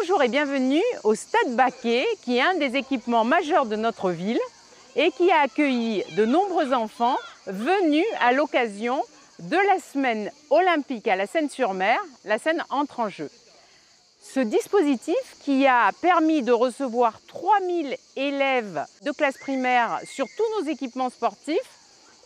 Bonjour et bienvenue au Stade Baquet, qui est un des équipements majeurs de notre ville et qui a accueilli de nombreux enfants venus à l'occasion de la semaine olympique à la Seyne-sur-Mer. La Seyne entre en jeu. Ce dispositif qui a permis de recevoir 3000 élèves de classe primaire sur tous nos équipements sportifs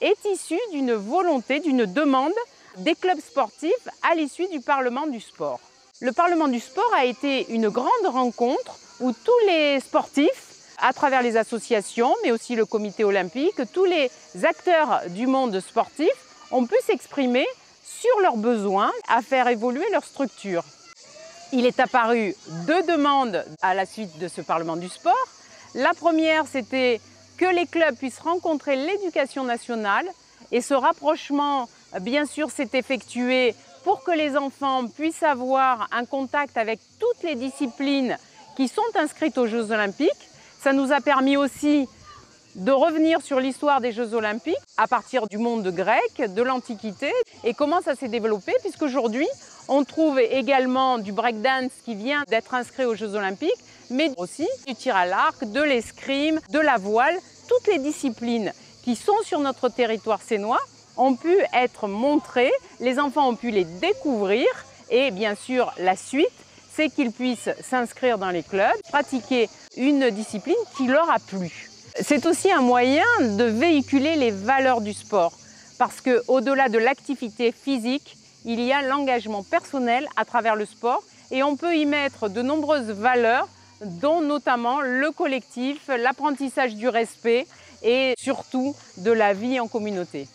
est issu d'une volonté, d'une demande des clubs sportifs à l'issue du Parlement du sport. Le Parlement du sport a été une grande rencontre où tous les sportifs, à travers les associations, mais aussi le comité olympique, tous les acteurs du monde sportif ont pu s'exprimer sur leurs besoins à faire évoluer leur structure. Il est apparu deux demandes à la suite de ce Parlement du sport. La première, c'était que les clubs puissent rencontrer l'éducation nationale et ce rapprochement, bien sûr, s'est effectué pour que les enfants puissent avoir un contact avec toutes les disciplines qui sont inscrites aux Jeux olympiques. Ça nous a permis aussi de revenir sur l'histoire des Jeux olympiques à partir du monde grec, de l'Antiquité et comment ça s'est développé, puisqu'aujourd'hui, on trouve également du breakdance qui vient d'être inscrit aux Jeux olympiques, mais aussi du tir à l'arc, de l'escrime, de la voile. Toutes les disciplines qui sont sur notre territoire sénois ont pu être montrées, les enfants ont pu les découvrir et bien sûr la suite, c'est qu'ils puissent s'inscrire dans les clubs, pratiquer une discipline qui leur a plu. C'est aussi un moyen de véhiculer les valeurs du sport parce qu'au-delà de l'activité physique, il y a l'engagement personnel à travers le sport et on peut y mettre de nombreuses valeurs dont notamment le collectif, l'apprentissage du respect et surtout de la vie en communauté.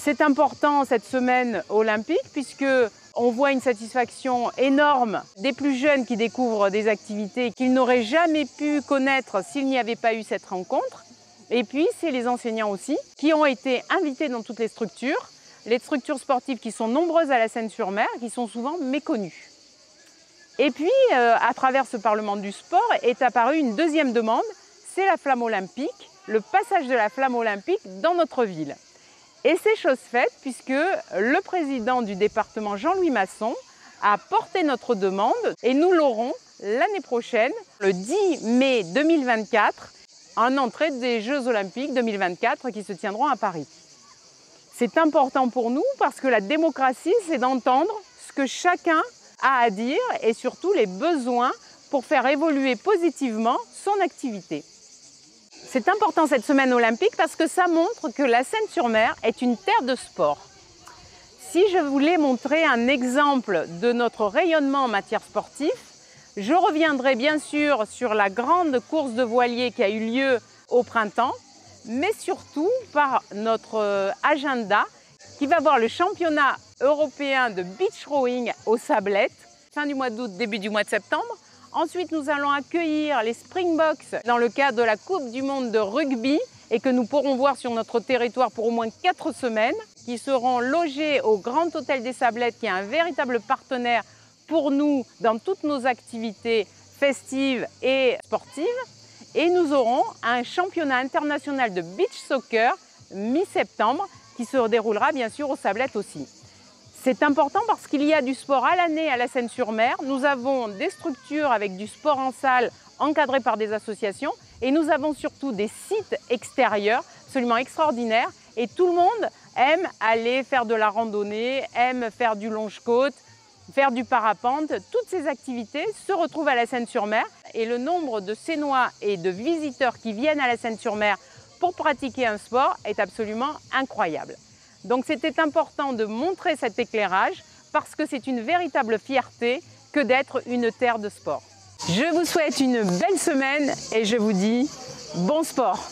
C'est important cette semaine olympique puisque on voit une satisfaction énorme des plus jeunes qui découvrent des activités qu'ils n'auraient jamais pu connaître s'il n'y avait pas eu cette rencontre. Et puis c'est les enseignants aussi qui ont été invités dans toutes les structures sportives qui sont nombreuses à la Seyne-sur-Mer, qui sont souvent méconnues. Et puis à travers ce Parlement du sport est apparue une deuxième demande, c'est la flamme olympique, le passage de la flamme olympique dans notre ville. Et c'est chose faite puisque le président du département, Jean-Louis Masson, a porté notre demande et nous l'aurons l'année prochaine, le 10 mai 2024, en entrée des Jeux olympiques 2024 qui se tiendront à Paris. C'est important pour nous parce que la démocratie, c'est d'entendre ce que chacun a à dire et surtout les besoins pour faire évoluer positivement son activité. C'est important cette semaine olympique parce que ça montre que la Seyne-sur-Mer est une terre de sport. Si je voulais montrer un exemple de notre rayonnement en matière sportive, je reviendrai bien sûr sur la grande course de voilier qui a eu lieu au printemps, mais surtout par notre agenda qui va voir le championnat européen de beach rowing aux Sablettes, fin du mois d'août, début du mois de septembre. Ensuite, nous allons accueillir les Springboks dans le cadre de la Coupe du monde de rugby et que nous pourrons voir sur notre territoire pour au moins 4 semaines, qui seront logés au Grand Hôtel des Sablettes, qui est un véritable partenaire pour nous dans toutes nos activités festives et sportives. Et nous aurons un championnat international de beach soccer mi-septembre qui se déroulera bien sûr aux Sablettes aussi. C'est important parce qu'il y a du sport à l'année à la Seyne-sur-Mer. Nous avons des structures avec du sport en salle encadrées par des associations et nous avons surtout des sites extérieurs absolument extraordinaires et tout le monde aime aller faire de la randonnée, aime faire du longe-côte, faire du parapente. Toutes ces activités se retrouvent à la Seyne-sur-Mer et le nombre de Sénois et de visiteurs qui viennent à la Seyne-sur-Mer pour pratiquer un sport est absolument incroyable. Donc c'était important de montrer cet éclairage parce que c'est une véritable fierté que d'être une terre de sport. Je vous souhaite une belle semaine et je vous dis bon sport.